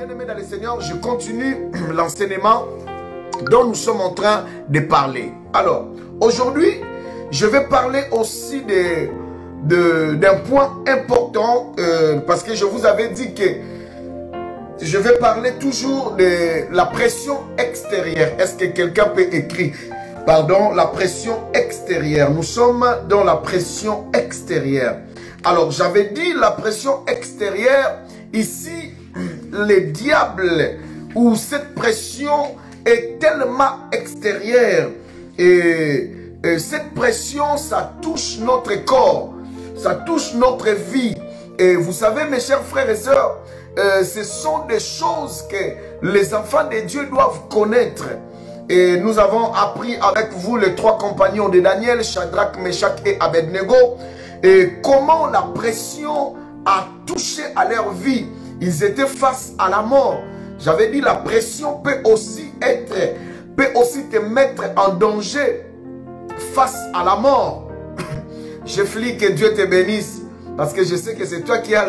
Bien-aimés dans le Seigneur, je continue l'enseignement dont nous sommes en train de parler. Alors, aujourd'hui, je vais parler aussi d'un point important parce que je vous avais dit que je vais parler toujours de la pression extérieure. Est-ce que quelqu'un peut écrire? Pardon, la pression extérieure. Nous sommes dans la pression extérieure. Alors, j'avais dit la pression extérieure. Ici, le diable ou cette pression est tellement extérieure. Et cette pression, ça touche notre corps. Ça touche notre vie. Et vous savez, mes chers frères et sœurs, ce sont des choses que les enfants de Dieu doivent connaître. Et nous avons appris avec vous les trois compagnons de Daniel, Shadrach, Meshach et Abednego, et comment la pression a touché à leur vie. Ils étaient face à la mort. J'avais dit la pression peut aussi te mettre en danger face à la mort. Je prie que Dieu te bénisse. Parce que je sais que c'est toi qui as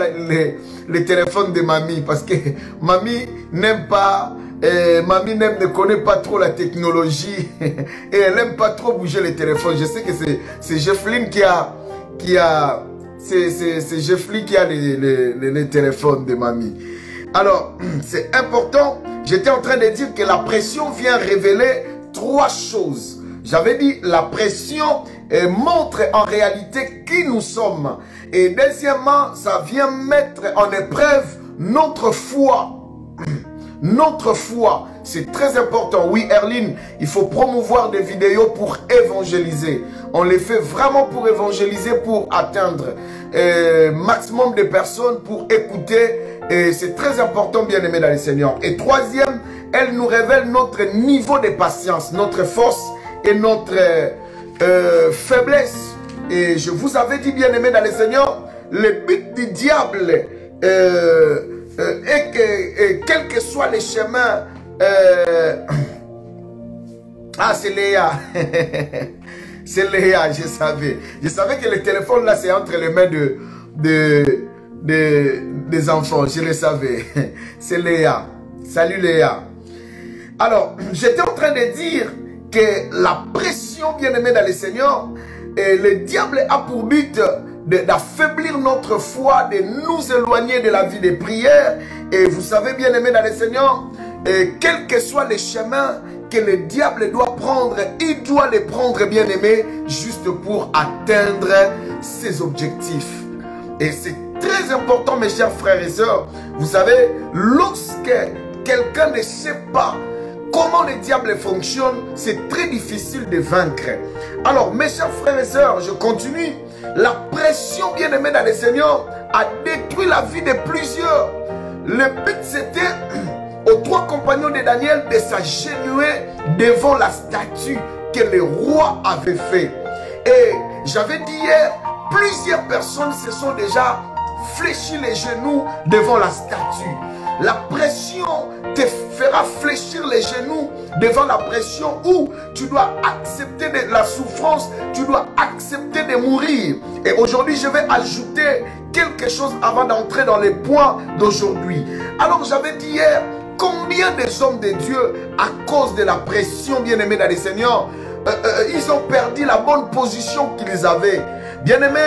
le téléphone de mamie. Parce que mamie n'aime pas, ne connaît pas trop la technologie. Et elle n'aime pas trop bouger le téléphone. Je sais que c'est Jeffline c'est Jeffline qui a le téléphone de mamie. Alors, c'est important. J'étais en train de dire que la pression vient révéler trois choses. J'avais dit la pression montre en réalité qui nous sommes. Et deuxièmement, ça vient mettre en épreuve notre foi. Notre foi, c'est très important. Oui, Erline, il faut promouvoir des vidéos pour évangéliser. On les fait vraiment pour évangéliser, pour atteindre maximum de personnes, pour écouter. Et c'est très important, bien aimé dans le Seigneur. Et troisième, elle nous révèle notre niveau de patience, notre force et notre faiblesse. Et je vous avais dit, bien aimé dans le Seigneur, le but du diable est que, quel que soit les chemins, ah, c'est Léa. C'est Léa, je savais. Je savais que le téléphone là, c'est entre les mains des enfants. Je le savais. C'est Léa. Salut Léa. Alors, j'étais en train de dire que la pression, bien aimée dans le Seigneur, et le diable a pour but d'affaiblir notre foi, de nous éloigner de la vie de prière. Et vous savez, bien aimé dans le Seigneur, quel que soit le chemin que le diable doit prendre, il doit les prendre, bien aimé, juste pour atteindre ses objectifs. Et c'est très important, mes chers frères et sœurs. Vous savez, lorsque quelqu'un ne sait pas comment le diable fonctionne, c'est très difficile de vaincre. Alors, mes chers frères et sœurs, je continue. La pression, bien aimée dans le Seigneur, a détruit la vie de plusieurs. Le but, c'était aux trois compagnons de Daniel de s'agenouiller devant la statue que le roi avait fait. Et j'avais dit hier, plusieurs personnes se sont déjà fléchi les genoux devant la statue. La pression te fera fléchir les genoux devant la pression où tu dois accepter de la souffrance, tu dois accepter de mourir. Et aujourd'hui, je vais ajouter quelque chose avant d'entrer dans les points d'aujourd'hui. Alors, j'avais dit hier, combien des hommes de Dieu, à cause de la pression, bien aimée dans le Seigneur, ils ont perdu la bonne position qu'ils avaient. Bien aimé,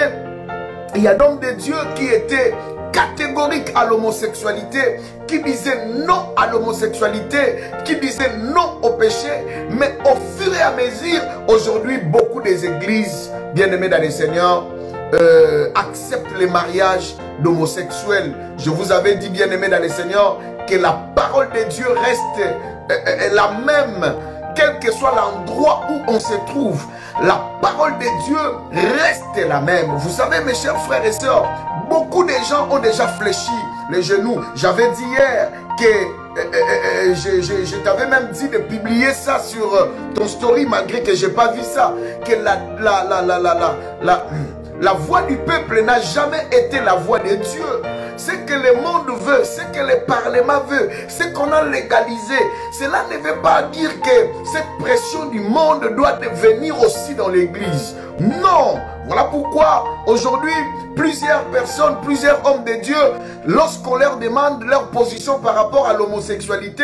il y a donc des dieux qui étaient catégoriques à l'homosexualité, qui disaient non à l'homosexualité, qui disaient non au péché. Mais au fur et à mesure, aujourd'hui, beaucoup des églises, bien aimées dans le Seigneur, acceptent les mariages d'homosexuels. Je vous avais dit, bien aimés dans le Seigneur, que la parole de Dieu reste la même, quel que soit l'endroit où on se trouve. La parole de Dieu reste la même. Vous savez, mes chers frères et sœurs, beaucoup de gens ont déjà fléchi les genoux. J'avais dit hier que je t'avais même dit de publier ça sur ton story, malgré que je n'ai pas vu ça. Que la voix du peuple n'a jamais été la voix de Dieu. Ce que le monde veut, ce que le Parlement veut, ce qu'on a légalisé, cela ne veut pas dire que cette pression du monde doit venir aussi dans l'église. Non, Voilà pourquoi aujourd'hui, plusieurs personnes, plusieurs hommes de Dieu, lorsqu'on leur demande leur position par rapport à l'homosexualité,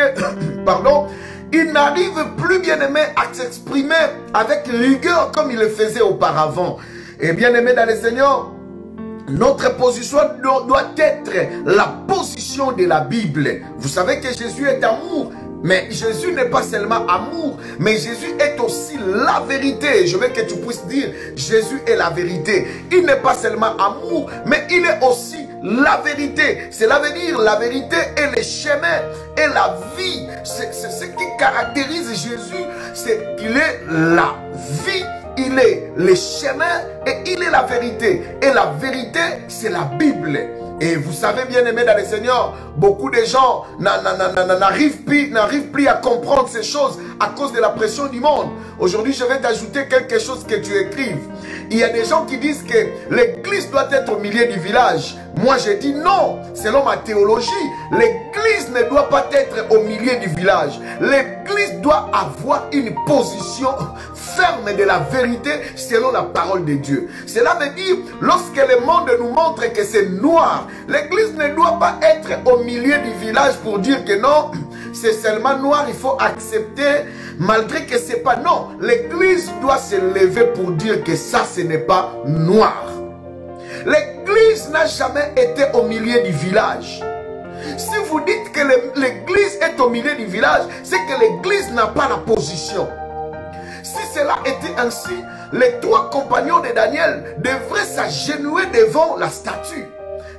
pardon, ils n'arrivent plus, bien aimé, à s'exprimer avec rigueur comme ils le faisaient auparavant. Et bien aimé dans le Seigneur, notre position doit être la position de la Bible. Vous savez que Jésus est amour. Mais Jésus n'est pas seulement amour, mais Jésus est aussi la vérité. Je veux que tu puisses dire, Jésus est la vérité. Il n'est pas seulement amour, mais il est aussi la vérité. Cela veut dire la vérité est le chemin et la vie. C'est ce qui caractérise Jésus, c'est qu'il est la vie. Il est le chemin et il est la vérité. Et la vérité, c'est la Bible. Et vous savez, bien aimé dans le Seigneur, beaucoup de gens n'arrivent plus à comprendre ces choses à cause de la pression du monde. Aujourd'hui, je vais t'ajouter quelque chose que tu écrives. Il y a des gens qui disent que l'église doit être au milieu du village. Moi, je dis non. Selon ma théologie, l'église ne doit pas être au milieu du village. L'église doit avoir une position ferme de la vérité selon la parole de Dieu. Cela veut dire, lorsque le monde nous montre que c'est noir, l'église ne doit pas être au milieu du village pour dire que non, c'est seulement noir, il faut accepter, malgré que c'est pas non. L'église doit se lever pour dire que ça, ce n'est pas noir. L'église n'a jamais été au milieu du village. Si vous dites que l'église est au milieu du village, c'est que l'église n'a pas la position. Si cela était ainsi, les 3 compagnons de Daniel devraient s'agenouiller devant la statue.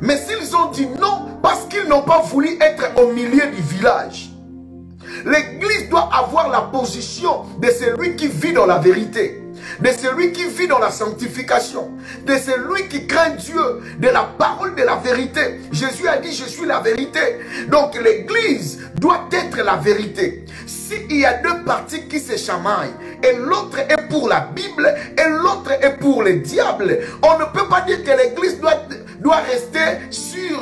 Mais s'ils ont dit non, parce qu'ils n'ont pas voulu être au milieu du village. L'église doit avoir la position de celui qui vit dans la vérité, de celui qui vit dans la sanctification, de celui qui craint Dieu, de la parole de la vérité. Jésus a dit, je suis la vérité. Donc l'église doit être la vérité. S'il y a 2 parties qui se chamaillent, et l'autre est pour la Bible, et l'autre est pour le diable, on ne peut pas dire que l'église doit rester sur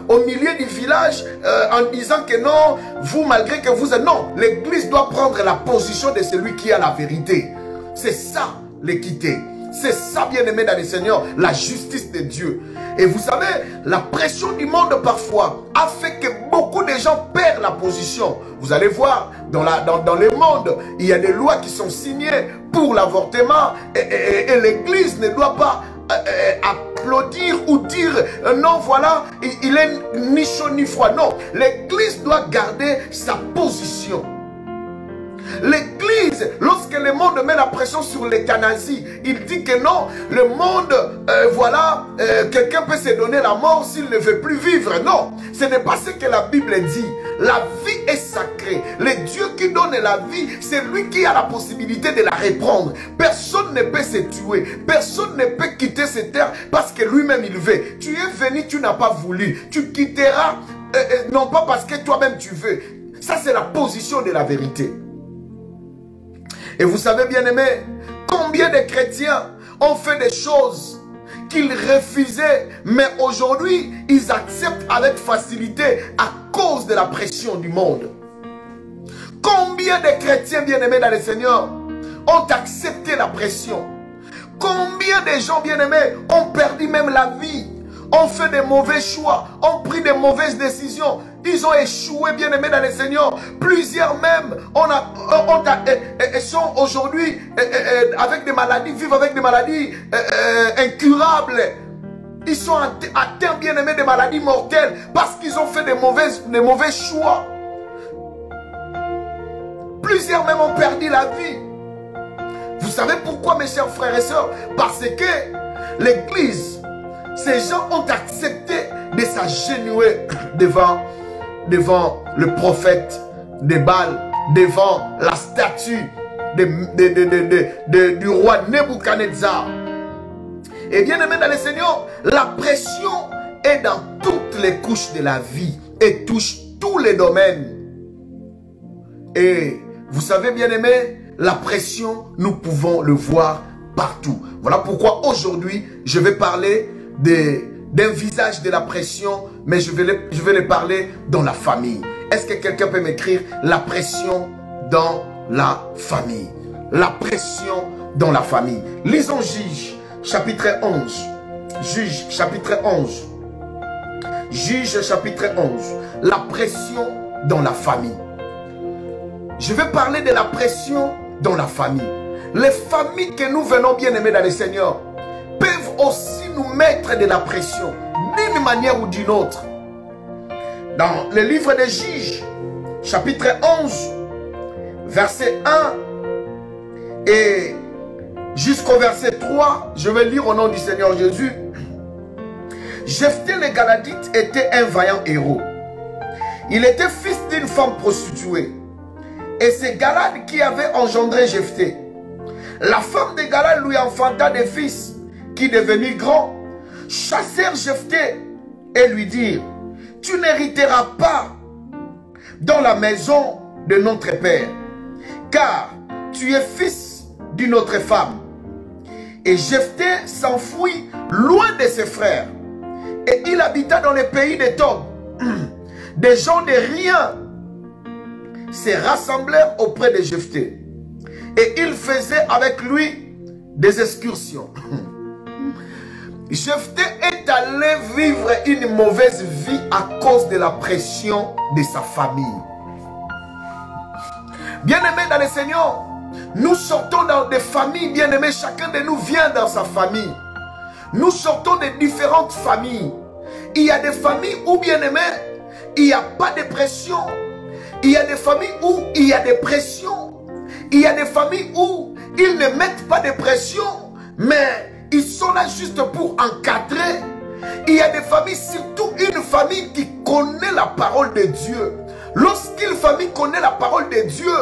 au milieu du village en disant que non, vous malgré que vous êtes... Non, l'église doit prendre la position de celui qui a la vérité. C'est ça l'équité. C'est ça, bien aimé dans le Seigneur, la justice de Dieu. Et vous savez, la pression du monde parfois a fait que beaucoup de gens perdent la position. Vous allez voir, dans le monde, il y a des lois qui sont signées pour l'avortement et l'église ne doit pas applaudir ou dire non, voilà, il est ni chaud ni froid. Non, l'église doit garder sa position. L'église, lorsque le monde met la pression sur l'euthanasie, il dit que non, le monde, voilà, quelqu'un peut se donner la mort s'il ne veut plus vivre. Non, ce n'est pas ce que la Bible dit. La vie est sacrée. Le Dieu qui donne la vie, c'est lui qui a la possibilité de la reprendre. Personne ne peut se tuer. Personne ne peut quitter cette terre parce que lui-même il veut. Tu es venu, tu n'as pas voulu. Tu quitteras, non pas parce que toi-même tu veux. Ça, c'est la position de la vérité. Et vous savez, bien aimé, combien de chrétiens ont fait des choses qu'ils refusaient, mais aujourd'hui, ils acceptent avec facilité à cause de la pression du monde. Combien de chrétiens, bien aimés dans le Seigneur, ont accepté la pression? Combien de gens, bien aimés, ont perdu même la vie, ont fait des mauvais choix, ont pris des mauvaises décisions? Ils ont échoué, bien aimés dans le Seigneur. Plusieurs même sont aujourd'hui avec des maladies, vivent avec des maladies incurables. Ils sont atteints, bien aimés, des maladies mortelles parce qu'ils ont fait des mauvais choix. Plusieurs même ont perdu la vie. Vous savez pourquoi, mes chers frères et sœurs? Parce que l'église, ces gens ont accepté de s'agenouiller devant le prophète de Baal, devant la statue du roi Nebuchadnezzar. Et bien aimé dans le Seigneur, la pression est dans toutes les couches de la vie et touche tous les domaines. Et vous savez, bien aimé, la pression, nous pouvons le voir partout. Voilà pourquoi aujourd'hui, je vais parler d'un visage de la pression, mais je vais le parler dans la famille. Est-ce que quelqu'un peut m'écrire la pression dans la famille. La pression dans la famille. Lisons Juge, chapitre 11. Juge, chapitre 11. Juge, chapitre 11. La pression dans la famille. Je vais parler de la pression dans la famille. Les familles que nous venons bien aimer dans le Seigneur peuvent aussi nous mettre de la pression, d'une manière ou d'une autre. Dans le livre des Juges, chapitre 11, verset 1 et jusqu'au verset 3, je vais lire au nom du Seigneur Jésus. Jephthé le Galadite était un vaillant héros. Il était fils d'une femme prostituée. Et c'est Galad qui avait engendré Jephthé. La femme de Galad lui enfanta des fils qui, devenus grands, chassèrent Jephthé et lui dirent: tu n'hériteras pas dans la maison de notre père, car tu es fils d'une autre femme. Et Jephthé s'enfuit loin de ses frères, et il habita dans le pays de Tob. Des gens de rien se rassemblèrent auprès de Jephthé, et ils faisaient avec lui des excursions. Jephthé est allé vivre une mauvaise vie à cause de la pression de sa famille. Bien-aimés dans le Seigneur, nous sortons dans des familles, bien-aimés, chacun de nous vient dans sa famille. Nous sortons de différentes familles. Il y a des familles où, bien-aimés, il n'y a pas de pression. Il y a des familles où il y a des pressions. Il y a des familles où ils ne mettent pas de pression, mais ils sont là juste pour encadrer. Il y a des familles, surtout une famille qui connaît la parole de Dieu. Lorsqu'une famille connaît la parole de Dieu,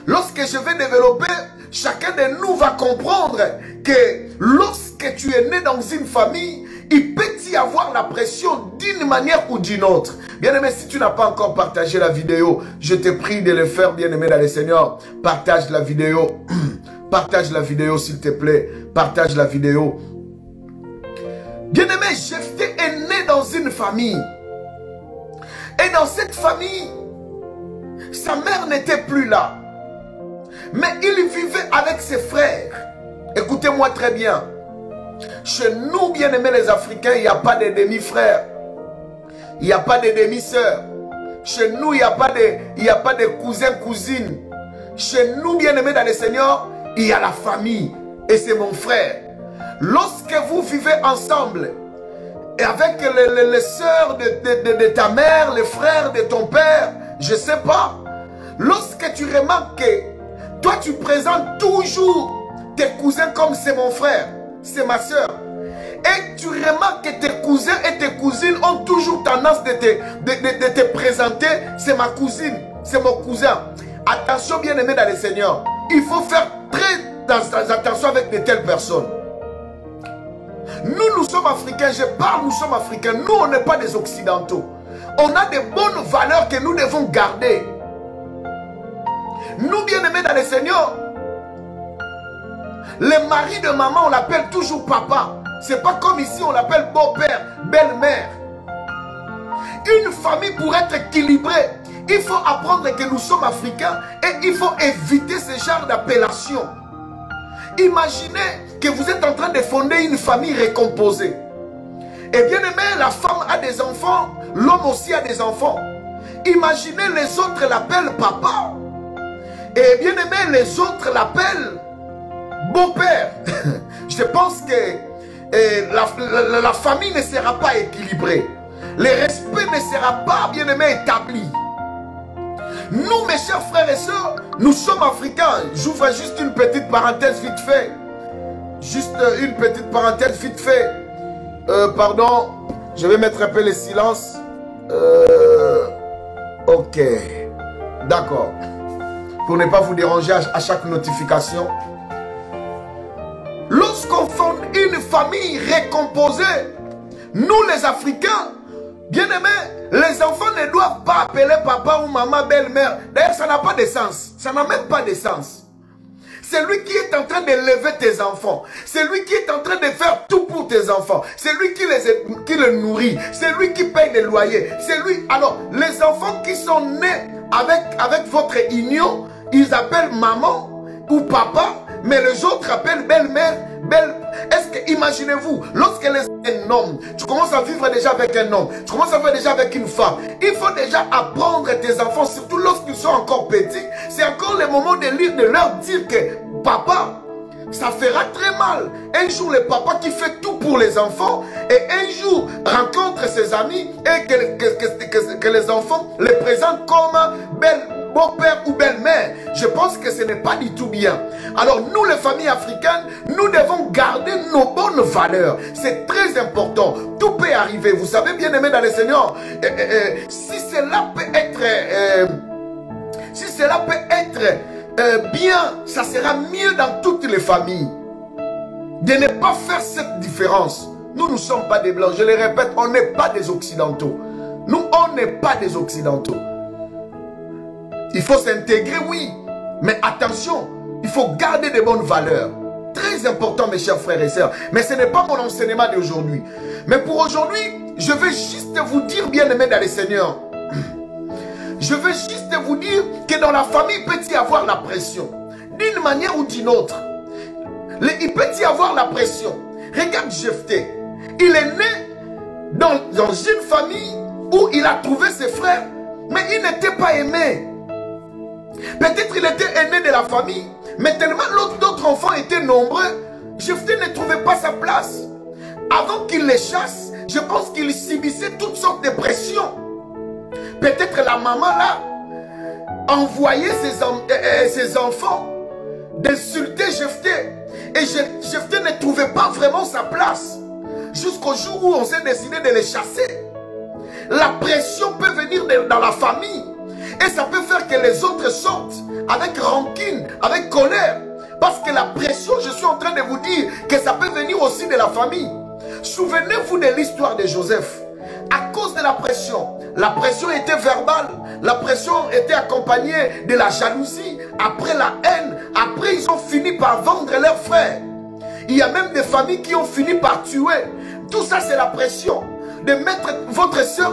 lorsque je vais développer, chacun de nous va comprendre que lorsque tu es né dans une famille, il peut y avoir la pression d'une manière ou d'une autre. Bien-aimé, si tu n'as pas encore partagé la vidéo, je te prie de le faire, bien-aimé dans le Seigneur. Partage la vidéo. Partage la vidéo, s'il te plaît. Partage la vidéo. Bien-aimé, Jephthé est né dans une famille. Et dans cette famille, sa mère n'était plus là. Mais il vivait avec ses frères. Écoutez-moi très bien. Chez nous, bien-aimés les Africains, il n'y a pas de demi-frères. Il n'y a pas de demi-sœurs. Chez nous, il n'y a pas de cousins, cousines. Chez nous, bien-aimés dans le Seigneur, il y a la famille. Et c'est mon frère. Lorsque vous vivez ensemble, et avec les sœurs de ta mère, les frères de ton père, je ne sais pas. Lorsque tu remarques que toi, tu présentes toujours tes cousins comme c'est mon frère, c'est ma soeur. Et tu remarques que tes cousins et tes cousines ont toujours tendance de te présenter, c'est ma cousine, c'est mon cousin. Attention, bien-aimé dans le Seigneur, il faut faire très attention avec de telles personnes. Nous sommes africains, je parle, nous sommes africains, nous on n'est pas des occidentaux. On a des bonnes valeurs que nous devons garder. Nous, bien-aimés dans le Seigneur, le mari de maman, on l'appelle toujours papa. C'est pas comme ici, on l'appelle beau-père, belle-mère. Une famille, pour être équilibrée, il faut apprendre que nous sommes africains et il faut éviter ce genre d'appellation. Imaginez que vous êtes en train de fonder une famille récomposée. Et bien aimé, la femme a des enfants, l'homme aussi a des enfants. Imaginez les autres l'appellent papa. Et bien aimé, les autres l'appellent beau-père. Je pense que la famille ne sera pas équilibrée. Le respect ne sera pas, bien aimé, établi. Nous, mes chers frères et sœurs, nous sommes africains. J'ouvre juste une petite parenthèse vite fait. Juste une petite parenthèse vite fait. Pardon, je vais mettre un peu le silence. Ok. D'accord. Pour ne pas vous déranger à chaque notification. Lorsqu'on fonde une famille récomposée, nous les Africains, bien-aimés, les enfants ne doivent pas appeler papa ou maman belle-mère. D'ailleurs, ça n'a pas de sens. Ça n'a même pas de sens. C'est lui qui est en train d'élever tes enfants. C'est lui qui est en train de faire tout pour tes enfants. C'est lui qui les nourrit. C'est lui qui paye les loyers. C'est lui. Alors, les enfants qui sont nés avec votre union, ils appellent maman ou papa, mais les autres appellent belle-mère, belle. Est-ce que, imaginez-vous, lorsque un homme, tu commences à vivre déjà avec un homme, tu commences à vivre déjà avec une femme, il faut déjà apprendre tes enfants, surtout lorsqu'ils sont encore petits, c'est encore le moment de leur dire que papa, ça fera très mal. Un jour, le papa qui fait tout pour les enfants, et un jour, rencontre ses amis, et que les enfants les présentent comme beau-père ou belle-mère. Je pense que ce n'est pas du tout bien. Alors, nous, les familles africaines, nous devons garder nos bonnes valeurs. C'est très important. Tout peut arriver. Vous savez, bien aimé dans le Seigneur, si cela peut être bien, ça sera mieux dans toutes les familles. De ne pas faire cette différence. Nous ne sommes pas des Blancs. Je le répète, on n'est pas des Occidentaux. Nous, on n'est pas des Occidentaux. Il faut s'intégrer, oui. Mais attention, il faut garder de bonnes valeurs. Très important, mes chers frères et sœurs. Mais ce n'est pas mon enseignement d'aujourd'hui. Mais pour aujourd'hui, je vais juste vous dire, bien-aimés dans le Seigneur, je veux juste vous dire que dans la famille, il peut y avoir la pression. D'une manière ou d'une autre. Il peut y avoir la pression. Regarde Jephthé. Il est né dans une famille où il a trouvé ses frères, mais il n'était pas aimé. Peut-être qu'il était aîné de la famille, mais tellement d'autres enfants étaient nombreux, Jephthé ne trouvait pas sa place. Avant qu'il les chasse, je pense qu'il subissait toutes sortes de pressions. Peut-être la maman là envoyait ses enfants d'insulter Jephthé. Et Jephthé ne trouvait pas vraiment sa place. Jusqu'au jour où on s'est décidé de les chasser. La pression peut venir dans la famille. Et ça peut faire que les autres sortent avec rancune, avec colère. Parce que la pression, je suis en train de vous dire que ça peut venir aussi de la famille. Souvenez-vous de l'histoire de Joseph. À cause de la pression était verbale, la pression était accompagnée de la jalousie, après la haine, après ils ont fini par vendre leurs frères. Il y a même des familles qui ont fini par tuer. Tout ça c'est la pression. De mettre votre soeur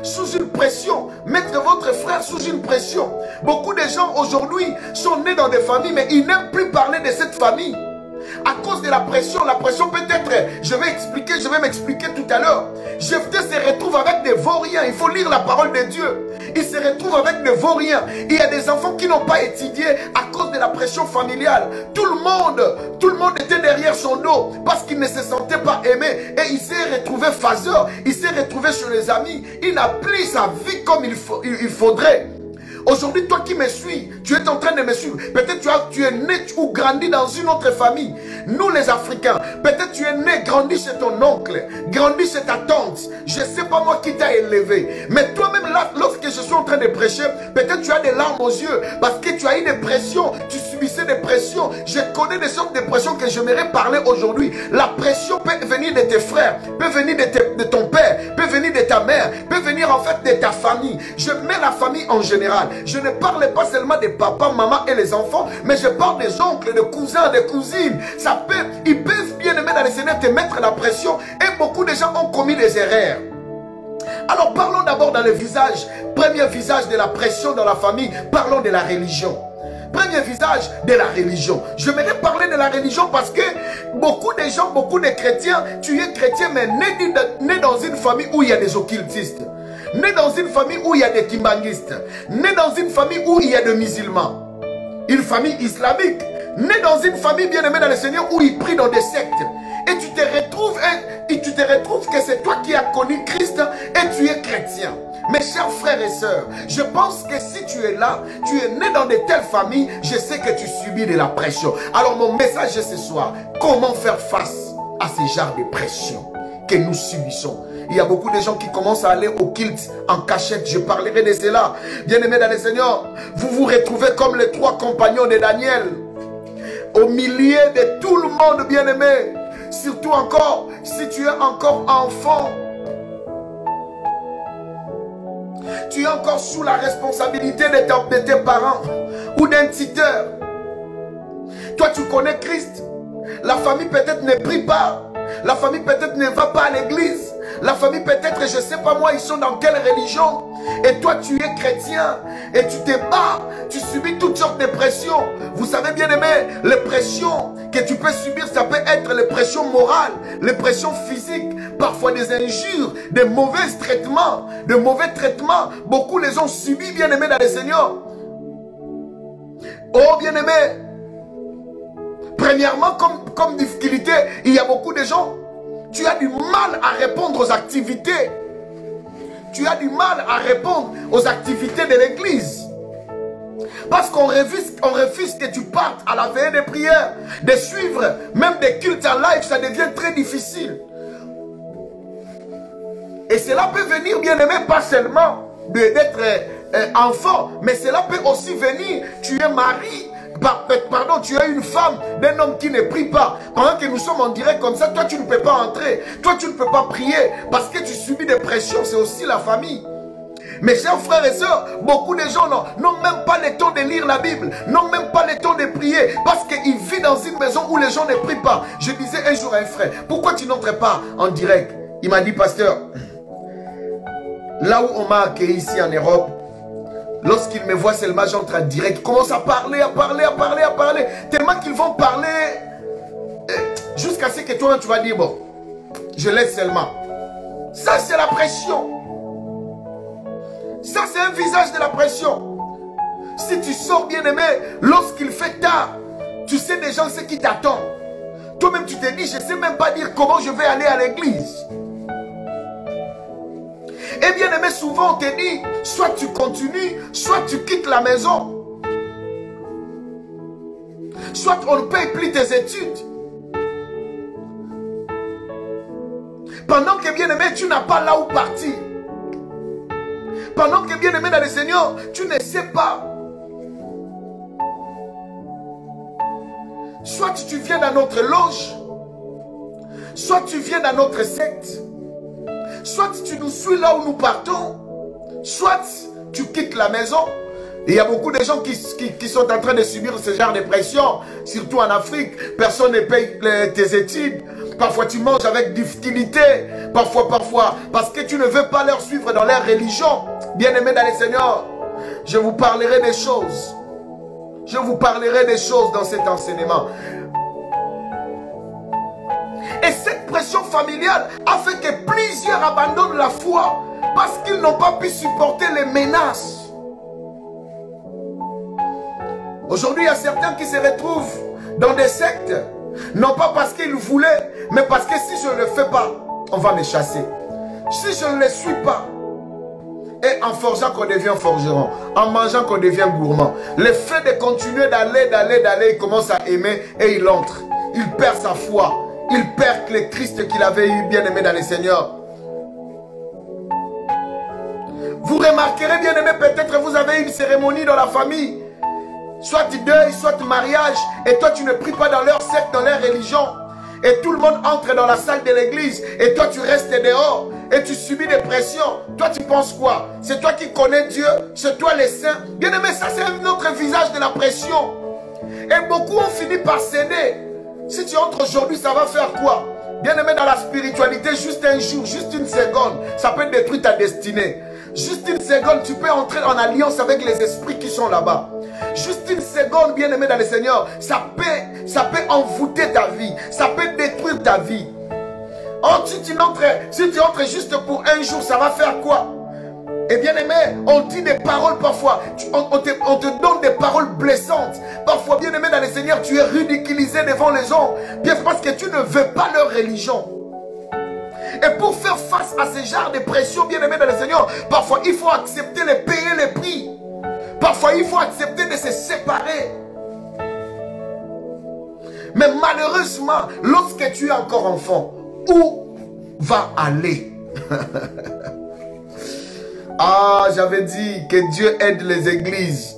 sous une pression, mettre votre frère sous une pression. Beaucoup de gens aujourd'hui sont nés dans des familles, mais ils n'aiment plus parler de cette famille. À cause de la pression peut-être, je vais m'expliquer tout à l'heure. Jephthé se retrouve avec des vauriens. Il faut lire la parole de Dieu. Il se retrouve avec des vauriens. Il y a des enfants qui n'ont pas étudié à cause de la pression familiale. Tout le monde était derrière son dos parce qu'il ne se sentait pas aimé. Et il s'est retrouvé phaseur. Il s'est retrouvé chez les amis. Il n'a plus sa vie comme il faudrait. Aujourd'hui, toi qui me suis, tu es en train de me suivre. Peut-être tu es né ou grandi dans une autre famille. Nous les Africains, peut-être tu es né, grandi chez ton oncle, grandi chez ta tante. Je ne sais pas moi qui t'a élevé. Mais toi-même là, lorsque je suis en train de prêcher, peut-être tu as des larmes aux yeux. Parce que tu as eu des pressions, tu subissais des pressions. Je connais des sortes de pressions que j'aimerais parler aujourd'hui. La pression peut venir de tes frères, peut venir de ton père, peut venir de ta mère, peut venir en fait de ta famille. Je mets la famille en général. Je ne parle pas seulement des papas, maman et les enfants, mais je parle des oncles, des cousins, des cousines. Ils peuvent bien aimer dans le Seigneur te mettre la pression et beaucoup de gens ont commis des erreurs. Alors parlons d'abord dans le visage, premier visage de la pression dans la famille, parlons de la religion. Premier visage de la religion. Je voudrais parler de la religion parce que beaucoup de gens, beaucoup de chrétiens, tu es chrétien mais né dans une famille où il y a des occultistes. Né dans une famille où il y a des kimbangistes. Né dans une famille où il y a des musulmans. Une famille islamique. Né dans une famille bien aimée dans le Seigneur où ils prient dans des sectes. Et tu te retrouves que c'est toi qui as connu Christ et tu es chrétien. Mes chers frères et sœurs, je pense que si tu es là, tu es né dans de telles familles, je sais que tu subis de la pression. Alors mon message ce soir, comment faire face à ces genres de pression que nous subissons? Il y a beaucoup de gens qui commencent à aller au culte en cachette. Je parlerai de cela. Bien-aimés dans le Seigneur, vous vous retrouvez comme les 3 compagnons de Daniel. Au milieu de tout le monde, bien-aimé. Surtout encore, si tu es encore enfant. Tu es encore sous la responsabilité de tes parents ou d'un tuteur. Toi, tu connais Christ. La famille peut-être ne prie pas. La famille peut-être ne va pas à l'église. La famille peut-être, je ne sais pas moi, ils sont dans quelle religion. Et toi, tu es chrétien. Et tu te bats. Tu subis toutes sortes de pressions. Vous savez bien aimé, les pressions que tu peux subir, ça peut être les pressions morales, les pressions physiques, parfois des injures, des mauvais traitements. Beaucoup les ont subis, bien aimé dans le Seigneur. Oh, bien aimé. Premièrement, comme difficulté, il y a beaucoup de gens. Tu as du mal à répondre aux activités. Tu as du mal à répondre aux activités de l'église. Parce qu'on refuse que tu partes à la veille des prières, de suivre même des cultes en live, ça devient très difficile. Et cela peut venir, bien aimé, pas seulement d'être enfant, mais cela peut aussi venir, tu es mari, pardon, tu es une femme d'un homme qui ne prie pas. Pendant que nous sommes en direct comme ça, toi tu ne peux pas entrer, toi tu ne peux pas prier, parce que tu subis des pressions, c'est aussi la famille. Mes chers frères et sœurs, beaucoup de gens n'ont même pas le temps de lire la Bible, n'ont même pas le temps de prier, parce qu'ils vivent dans une maison où les gens ne prient pas. Je disais un jour à un frère, pourquoi tu n'entres pas en direct? Il m'a dit, pasteur, là où on m'a accueilli ici en Europe, lorsqu'ils me voient seulement, j'entre en direct, ils commencent à parler, tellement qu'ils vont parler, jusqu'à ce que toi tu vas dire, bon, je laisse seulement. Ça c'est la pression. Ça, c'est un visage de la pression. Si tu sors bien aimé, lorsqu'il fait tard, tu sais déjà ce qui t'attend. Toi-même, tu te dis, je ne sais même pas dire comment je vais aller à l'église. Et bien aimé, souvent, on te dit, soit tu continues, soit tu quittes la maison. Soit on ne paye plus tes études. Pendant que bien aimé, tu n'as pas là où partir. Pendant que bien aimé dans le Seigneur, tu ne sais pas. Soit tu viens dans notre loge, soit tu viens dans notre secte, soit tu nous suis là où nous partons, soit tu quittes la maison. Et il y a beaucoup de gens qui sont en train de subir ce genre de pression, surtout en Afrique. Personne ne paye tes études. Parfois tu manges avec difficulté, parfois, parce que tu ne veux pas leur suivre dans leur religion. Bien-aimés dans le Seigneur, je vous parlerai des choses. Je vous parlerai des choses dans cet enseignement. Et cette pression familiale a fait que plusieurs abandonnent la foi parce qu'ils n'ont pas pu supporter les menaces. Aujourd'hui, il y a certains qui se retrouvent dans des sectes, non pas parce qu'ils voulaient, mais parce que si je ne le fais pas, on va me chasser. Si je ne le suis pas, et en forgeant qu'on devient forgeron, en mangeant qu'on devient gourmand. Le fait de continuer d'aller, il commence à aimer et il entre. Il perd sa foi, il perd le Christ qu'il avait eu bien aimé dans le Seigneur. Vous remarquerez bien aimé, peut-être vous avez une cérémonie dans la famille. Soit deuil, soit mariage, et toi tu ne pries pas dans leur secte, dans leur religion. Et tout le monde entre dans la salle de l'église, et toi tu restes dehors, et tu subis des pressions. Toi tu penses quoi? C'est toi qui connais Dieu, c'est toi les saints. Bien aimé, ça c'est un autre visage de la pression. Et beaucoup ont fini par céder. Si tu entres aujourd'hui, ça va faire quoi? Bien aimé, dans la spiritualité, juste un jour, juste une seconde, ça peut détruire ta destinée. Juste une seconde, tu peux entrer en alliance avec les esprits qui sont là-bas. Juste une seconde, bien aimé dans le Seigneur, ça peut envoûter ta vie, ça peut détruire ta vie. Oh, si tu entres juste pour un jour, ça va faire quoi? Et bien aimé, on dit des paroles parfois, on te donne des paroles blessantes. Parfois, bien aimé dans le Seigneur, tu es ridiculisé devant les gens, bien parce que tu ne veux pas leur religion. Et pour faire face à ce genre de pression, bien aimé dans le Seigneur, parfois il faut accepter de payer les prix. Parfois il faut accepter de se séparer. Mais malheureusement, lorsque tu es encore enfant, où va aller? Ah, j'avais dit que Dieu aide les églises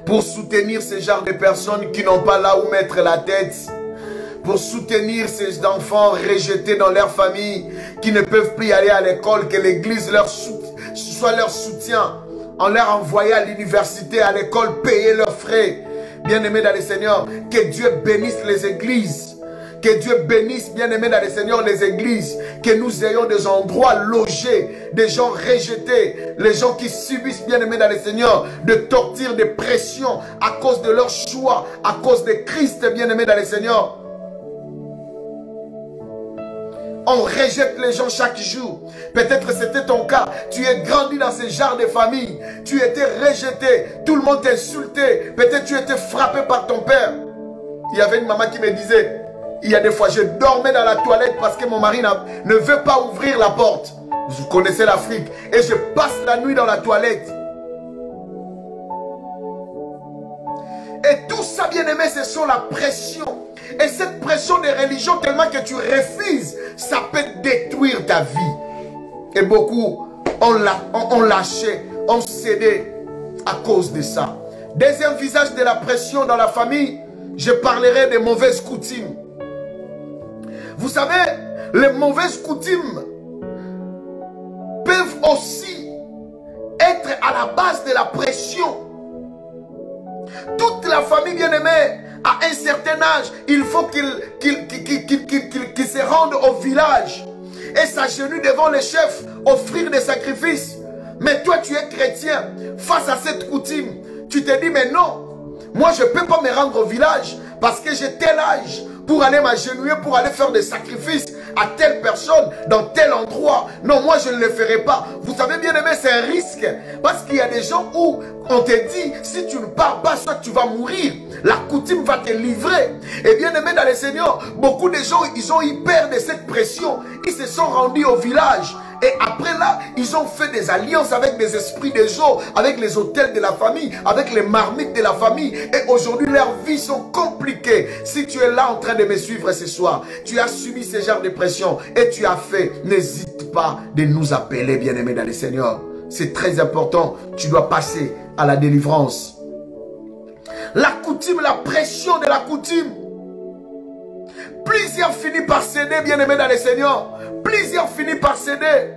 pour soutenir ce genre de personnes qui n'ont pas là où mettre la tête. Pour soutenir ces enfants rejetés dans leur famille, qui ne peuvent plus aller à l'école, que l'église soit leur soutien, en leur envoyant à l'université, à l'école, payer leurs frais. Bien-aimés dans le Seigneur, que Dieu bénisse les églises, Que Dieu bénisse, bien-aimés dans le Seigneur, les églises. Que nous ayons des endroits logés, des gens rejetés, les gens qui subissent, bien-aimés dans le Seigneur, de tortures, de pressions à cause de leur choix, à cause de Christ, bien-aimés dans le Seigneur. On rejette les gens chaque jour. Peut-être c'était ton cas. Tu es grandi dans ce genre de famille. Tu étais rejeté. Tout le monde t'insultait. Peut-être tu étais frappé par ton père. Il y avait une maman qui me disait, il y a des fois je dormais dans la toilette parce que mon mari ne veut pas ouvrir la porte. Vous connaissez l'Afrique. Et je passe la nuit dans la toilette. Et tout ça, bien-aimé, ce sont la pression. Et cette pression des religions, tellement que tu refuses, ça peut détruire ta vie. Et beaucoup ont lâché, ont cédé à cause de ça. Deuxième visage de la pression dans la famille, je parlerai des mauvaises coutumes. Vous savez, les mauvaises coutumes peuvent aussi être à la base de la pression. Toute la famille bien-aimée, à un certain âge, il faut qu'il se rende au village et s'agenouille devant les chefs, offrir des sacrifices. Mais toi, tu es chrétien, face à cette coutume, tu te dis, mais non, moi je ne peux pas me rendre au village parce que j'ai tel âge pour aller m'agenouiller, pour aller faire des sacrifices à telle personne, dans tel endroit. Non, moi je ne le ferai pas. Vous savez, bien aimé, c'est un risque. Parce qu'il y a des gens où on te dit, si tu ne pars pas, soit tu vas mourir. La coutume va te livrer. Et bien aimé dans le Seigneur, beaucoup de gens, ils ont eu peur de cette pression. Ils se sont rendus au village. Et après là, ils ont fait des alliances avec des esprits des eaux, avec les hôtels de la famille, avec les marmites de la famille. Et aujourd'hui, leurs vies sont compliquées. Si tu es là en train de me suivre ce soir, tu as subi ce genre de pression et tu as fait, n'hésite pas de nous appeler, bien-aimés dans le Seigneur. C'est très important. Tu dois passer à la délivrance. La coutume, la pression de la coutume. Plusieurs finissent par céder, bien-aimés dans le Seigneur. Plusieurs finissent par céder.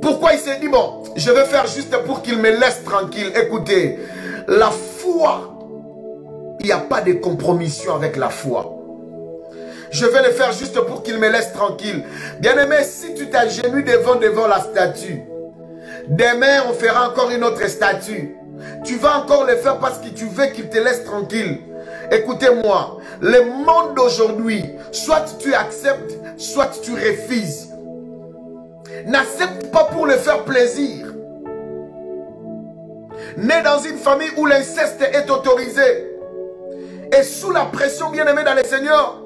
Pourquoi il s'est dit, bon, je vais faire juste pour qu'il me laisse tranquille. Écoutez, la foi, il n'y a pas de compromission avec la foi. Je vais le faire juste pour qu'il me laisse tranquille. Bien-aimé, si tu t'agenouilles devant la statue, demain on fera encore une autre statue. Tu vas encore le faire parce que tu veux qu'il te laisse tranquille. Écoutez-moi, le monde d'aujourd'hui, soit tu acceptes, soit tu refuses. N'accepte pas pour le faire plaisir. Né dans une famille où l'inceste est autorisé et sous la pression, bien-aimé dans le Seigneur,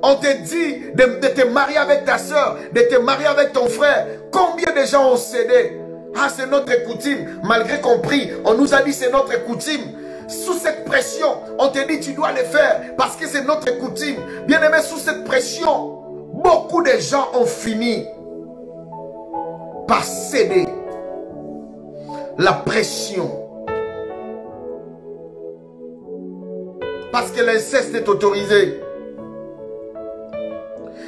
on te dit de te marier avec ta soeur, de te marier avec ton frère. Combien de gens ont cédé? Ah, c'est notre coutume. Malgré compris, on nous a dit c'est notre coutume. Sous cette pression, on te dit tu dois le faire parce que c'est notre coutume. Bien aimé, sous cette pression, beaucoup de gens ont fini par céder. La pression. Parce que l'inceste est autorisé.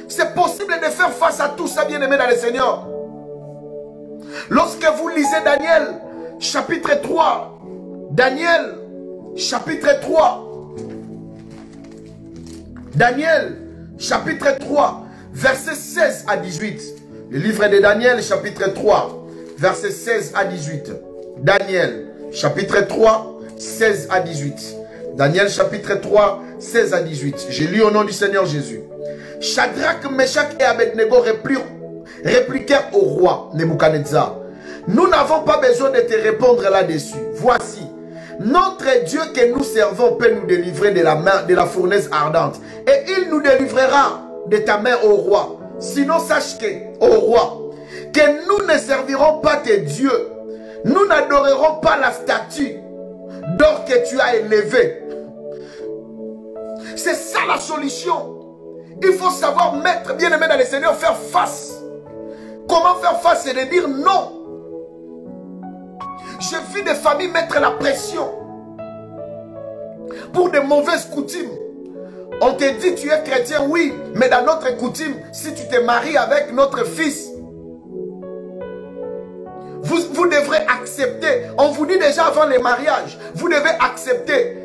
C'est possible de faire face à tout ça, bien aimé dans le Seigneur. Lorsque vous lisez Daniel, chapitre 3, Daniel, chapitre 3, Daniel, chapitre 3, versets 16 à 18. Le livre de Daniel, chapitre 3, versets 16 à 18. Daniel, chapitre 3, 16 à 18. Daniel, chapitre 3, 16 à 18. Je lis au nom du Seigneur Jésus. Shadrach, Meshach et Abednego répliquèrent au roi Nebuchadnezzar. Nous n'avons pas besoin de te répondre là-dessus. Voici, notre Dieu que nous servons peut nous délivrer de la main de la fournaise ardente. Et il nous délivrera de ta main, ô roi. Sinon, sache que, ô roi, que nous ne servirons pas tes dieux. Nous n'adorerons pas la statue d'or que tu as élevée. C'est ça la solution. Il faut savoir mettre, bien aimé dans le Seigneur, faire face. Comment faire face? C'est de dire non. J'ai vu des familles mettre la pression pour de mauvaises coutumes. On te dit tu es chrétien, oui, mais dans notre coutume, si tu te maries avec notre fils, vous devrez accepter. On vous dit déjà avant les mariages, vous devez accepter.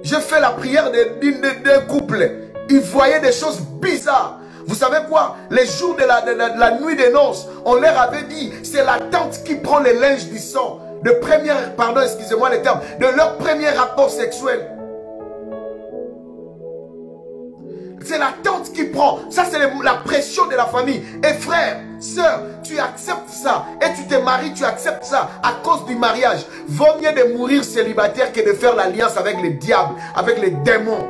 j'ai fait la prière d'un couple. Ils voyaient des choses bizarres. Vous savez quoi? Les jours de la nuit des noces, on leur avait dit, c'est la tante qui prend les linges du sang. De première, pardon, excusez-moi les termes, de leur premier rapport sexuel. C'est la tante qui prend. Ça, c'est la pression de la famille. Et frère, sœur, tu acceptes ça. Et tu te maries, tu acceptes ça à cause du mariage. Vaut mieux de mourir célibataire que de faire l'alliance avec les diables, avec les démons.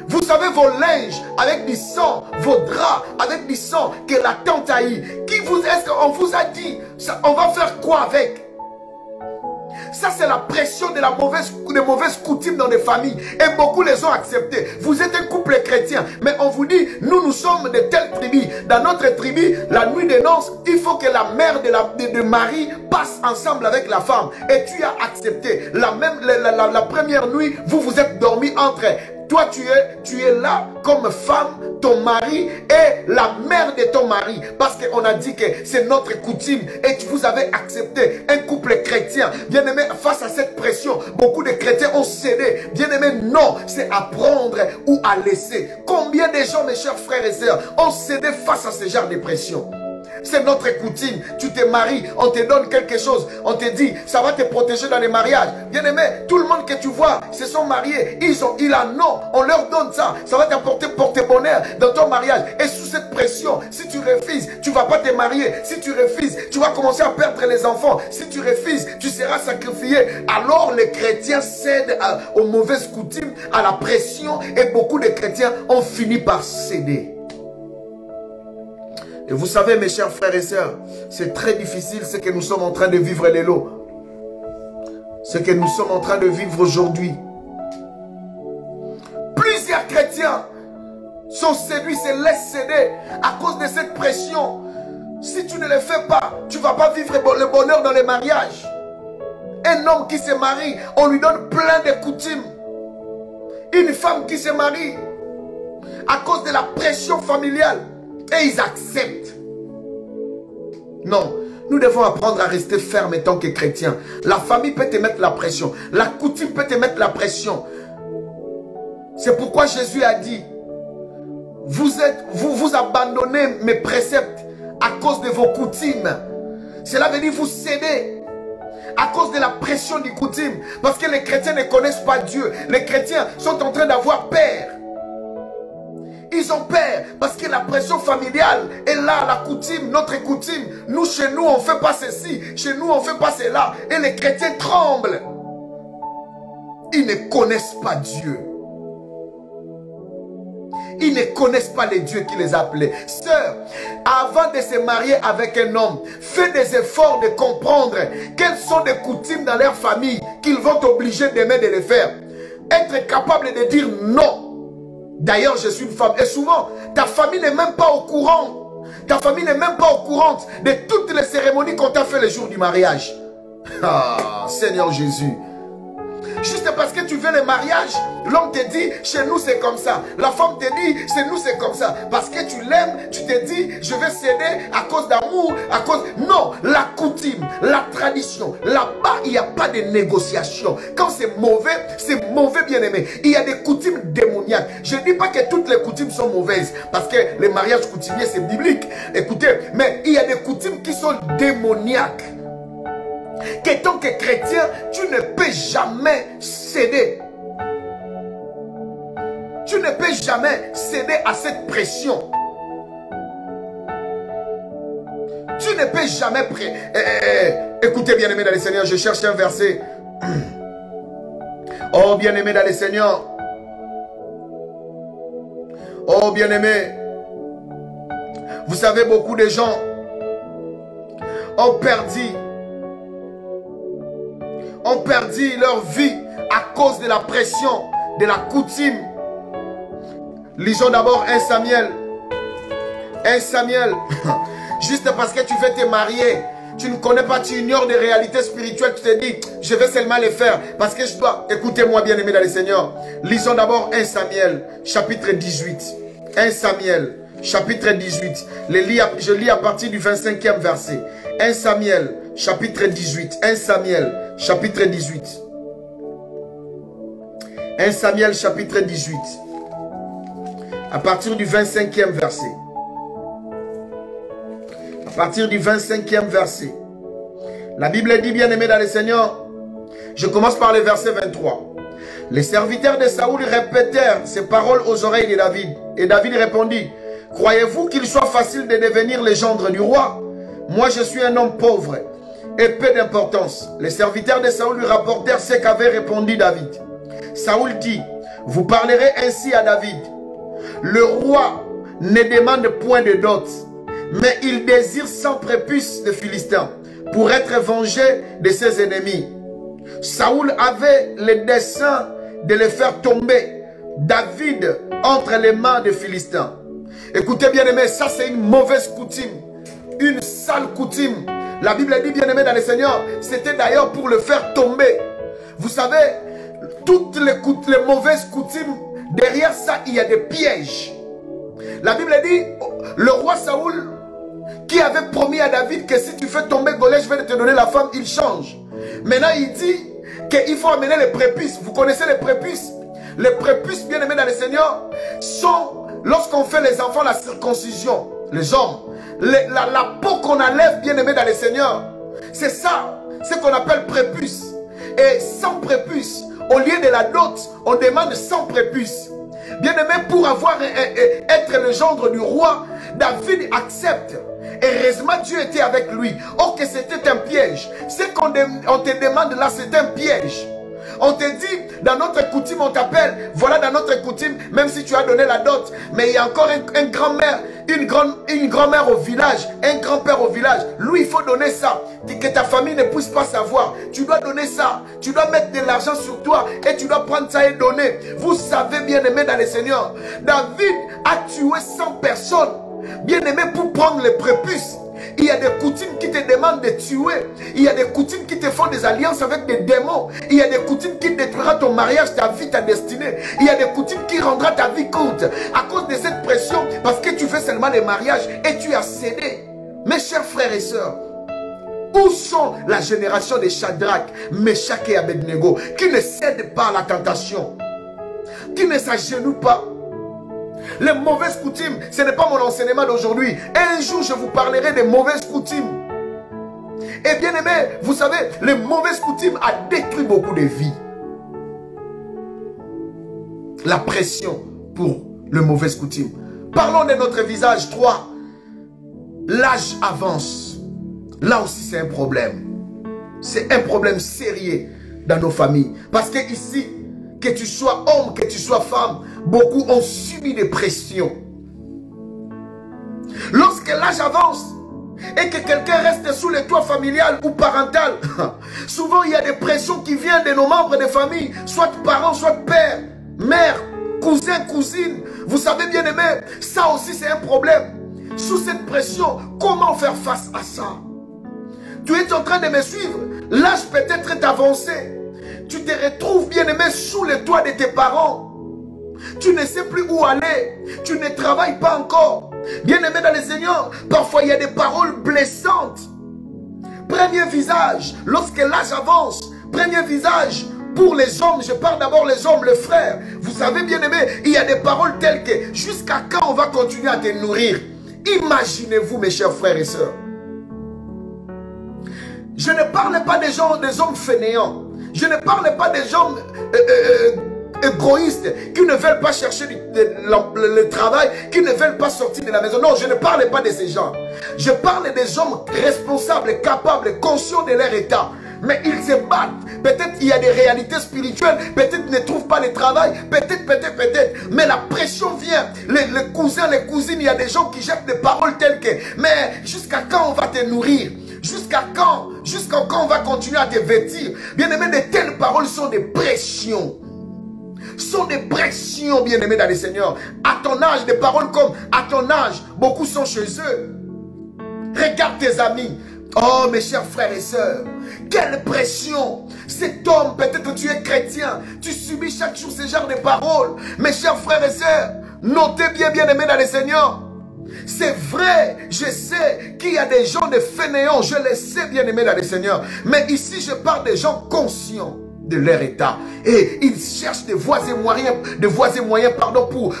Vous savez, vos linges avec du sang, vos draps avec du sang que la tante a eu. Est-ce qu'on vous a dit, ça, on va faire quoi avec? Ça, c'est la pression de des mauvaises coutumes dans les familles. Et beaucoup les ont acceptées. Vous êtes un couple chrétien. Mais on vous dit, nous sommes de telles tribus. Dans notre tribu, la nuit des noces, il faut que la mère de Marie passe ensemble avec la femme. Et tu as accepté. La première nuit, vous êtes dormis entre eux. Toi, tu es là comme femme, ton mari et la mère de ton mari. Parce qu'on a dit que c'est notre coutume et vous avez accepté un couple chrétien. Bien-aimé, face à cette pression, beaucoup de chrétiens ont cédé. Bien-aimé, non, c'est à prendre ou à laisser. Combien de gens, mes chers frères et sœurs, ont cédé face à ce genre de pression? C'est notre coutume. Tu te maries, on te donne quelque chose. On te dit, ça va te protéger dans les mariages. Bien aimé, tout le monde que tu vois se sont mariés. Il a non, on leur donne ça. Ça va t'apporter porte-bonheur dans ton mariage. Et sous cette pression, si tu refuses, tu ne vas pas te marier. Si tu refuses, tu vas commencer à perdre les enfants. Si tu refuses, tu seras sacrifié. Alors les chrétiens cèdent aux mauvaises coutumes, à la pression. Et beaucoup de chrétiens ont fini par céder. Et vous savez, mes chers frères et sœurs, c'est très difficile ce que nous sommes en train de vivre, les lots. Ce que nous sommes en train de vivre aujourd'hui. Plusieurs chrétiens sont séduits, se laissent céder à cause de cette pression. Si tu ne le fais pas, tu ne vas pas vivre le bonheur dans les mariages. Un homme qui se marie, on lui donne plein de coutumes. Une femme qui se marie, à cause de la pression familiale, et ils acceptent. Non, nous devons apprendre à rester fermes en tant que chrétiens. La famille peut te mettre la pression. La coutume peut te mettre la pression. C'est pourquoi Jésus a dit, vous abandonnez mes préceptes à cause de vos coutumes. Cela veut dire vous cédez à cause de la pression du coutume. Parce que les chrétiens ne connaissent pas Dieu. Les chrétiens sont en train d'avoir peur. Ils ont peur parce que la pression familiale est là, la coutume, notre coutume. Nous, chez nous, on ne fait pas ceci. Chez nous, on ne fait pas cela. Et les chrétiens tremblent. Ils ne connaissent pas Dieu. Ils ne connaissent pas les dieux qui les a appelés. Sœur, avant de se marier avec un homme, fais des efforts de comprendre quelles sont les coutumes dans leur famille qu'ils vont t'obliger demain de les faire. Être capable de dire non. D'ailleurs, je suis une femme. Et souvent, ta famille n'est même pas au courant. Ta famille n'est même pas au courant de toutes les cérémonies qu'on t'a fait le jour du mariage. Ah, Seigneur Jésus. Juste parce que tu veux le mariage, l'homme te dit, chez nous c'est comme ça. La femme te dit, chez nous c'est comme ça. Parce que tu l'aimes, tu te dis, je vais céder à cause d'amour, à cause... Non, la coutume, la tradition, là-bas, il n'y a pas de négociation. Quand c'est mauvais bien aimé. Il y a des coutumes démoniaques. Je ne dis pas que toutes les coutumes sont mauvaises, parce que les mariages coutumiers, c'est biblique. Écoutez, mais il y a des coutumes qui sont démoniaques. Que tant que chrétien, tu ne peux jamais céder. Tu ne peux jamais céder à cette pression. Tu ne peux jamais... Écoutez, bien-aimé dans le Seigneur, je cherche un verset. Oh, bien-aimé dans le Seigneur. Oh, bien-aimé. Vous savez, beaucoup de gens ont perdu leur vie à cause de la pression, de la coutume. Lisons d'abord 1 Samuel. 1 Samuel. Juste parce que tu veux te marier, tu ne connais pas, tu ignores des réalités spirituelles, tu te dis, je vais seulement les faire parce que je dois. Écoutez-moi, bien-aimé dans le Seigneur. Lisons d'abord 1 Samuel, chapitre 18. 1 Samuel, chapitre 18. Je lis à partir du 25e verset. 1 Samuel, chapitre 18. 1 Samuel, chapitre 18. 1 Samuel chapitre 18. À partir du 25e verset. À partir du 25e verset. La Bible dit, bien aimé dans le Seigneur, je commence par le verset 23. Les serviteurs de Saoul répétèrent ces paroles aux oreilles de David. Et David répondit, croyez-vous qu'il soit facile de devenir le gendre du roi? Moi je suis un homme pauvre et peu d'importance. Les serviteurs de Saoul lui rapportèrent ce qu'avait répondu David. Saoul dit, vous parlerez ainsi à David. Le roi ne demande point de dot, mais il désire sans prépuce de Philistins pour être vengé de ses ennemis. Saoul avait le dessein de le faire tomber, David, entre les mains des Philistins. Écoutez bien aimé, ça c'est une mauvaise coutume, une sale coutume. La Bible dit bien aimé dans le Seigneur, c'était d'ailleurs pour le faire tomber. Vous savez, toutes les mauvaises coutumes, derrière ça il y a des pièges. La Bible dit, le roi Saoul, qui avait promis à David que si tu fais tomber Goliath, je vais te donner la femme, il change. Maintenant il dit qu'il faut amener les prépuces. Vous connaissez les prépuces? Les prépuces, bien aimés dans le Seigneur, sont, lorsqu'on fait les enfants la circoncision, les hommes, la peau qu'on enlève, bien aimé dans le Seigneur, c'est ça, ce qu'on appelle prépuce. Et sans prépuce, au lieu de la dot, on demande sans prépuce. Bien aimé, pour être le gendre du roi, David accepte. Heureusement, Dieu était avec lui. Or que c'était un piège. Ce qu'on te demande là, c'est un piège. On te dit, dans notre coutume, on t'appelle. Voilà, dans notre coutume, même si tu as donné la dot, mais il y a encore un grand-mère, une grand-mère au village, un grand-père au village. Lui, il faut donner ça. Que ta famille ne puisse pas savoir. Tu dois donner ça. Tu dois mettre de l'argent sur toi et tu dois prendre ça et donner. Vous savez, bien aimé dans le Seigneur, David a tué 100 personnes. Bien aimé, pour prendre les prépuces, il y a des coutumes qui te demandent de tuer. Il y a des coutumes qui te font des alliances avec des démons. Il y a des coutumes qui détruira ton mariage, ta vie, ta destinée. Il y a des coutumes qui rendra ta vie courte. À cause de cette pression, parce que tu fais seulement des mariages et tu as cédé. Mes chers frères et sœurs, où sont la génération de Shadrach, Meshach et Abednego, qui ne cèdent pas à la tentation, qui ne s'agenouillent pas? Les mauvaises coutumes, ce n'est pas mon enseignement d'aujourd'hui. Un jour, je vous parlerai des mauvaises coutumes. Et bien aimé, vous savez, les mauvaises coutumes ont détruit beaucoup de vies. La pression pour les mauvaises coutumes. Parlons de notre visage 3. L'âge avance. Là aussi, c'est un problème. C'est un problème sérieux dans nos familles. Parce que ici, que tu sois homme, que tu sois femme, beaucoup ont subi des pressions. Lorsque l'âge avance et que quelqu'un reste sous le toit familial ou parental, souvent il y a des pressions qui viennent de nos membres de famille, soit parents, soit père, mère, cousin, cousine. Vous savez bien aimé, ça aussi c'est un problème. Sous cette pression, comment faire face à ça? Tu es en train de me suivre, l'âge peut-être est avancé. Tu te retrouves bien aimé sous le toit de tes parents. Tu ne sais plus où aller. Tu ne travailles pas encore. Bien aimé dans le Seigneur, parfois il y a des paroles blessantes. Premier visage, lorsque l'âge avance. Premier visage pour les hommes. Je parle d'abord les hommes, les frères. Vous savez bien aimé, il y a des paroles telles que jusqu'à quand on va continuer à te nourrir? Imaginez-vous mes chers frères et sœurs. Je ne parle pas des gens, des hommes fainéants. Je ne parle pas des gens égoïstes qui ne veulent pas chercher le travail, qui ne veulent pas sortir de la maison. Non, je ne parle pas de ces gens. Je parle des hommes responsables, capables, conscients de leur état. Mais ils se battent. Peut-être il y a des réalités spirituelles. Peut-être ils ne trouvent pas le travail. Peut-être. Mais la pression vient. Les cousins, les cousines, il y a des gens qui jettent des paroles telles que mais jusqu'à quand on va te nourrir? Jusqu'à quand? Jusqu'à quand on va continuer à te vêtir? Bien aimé, de telles paroles sont des pressions. Sont des pressions, bien aimé dans le Seigneur. À ton âge, des paroles comme à ton âge, beaucoup sont chez eux. Regarde tes amis. Oh mes chers frères et sœurs, quelle pression! Cet homme, peut-être tu es chrétien, tu subis chaque jour ce genre de paroles. Mes chers frères et sœurs, notez bien, bien aimé dans le Seigneur. C'est vrai, je sais qu'il y a des gens de fainéants, je le sais bien aimé dans le Seigneur. Mais ici je parle des gens conscients. de leur état. Et ils cherchent des voies et moyens,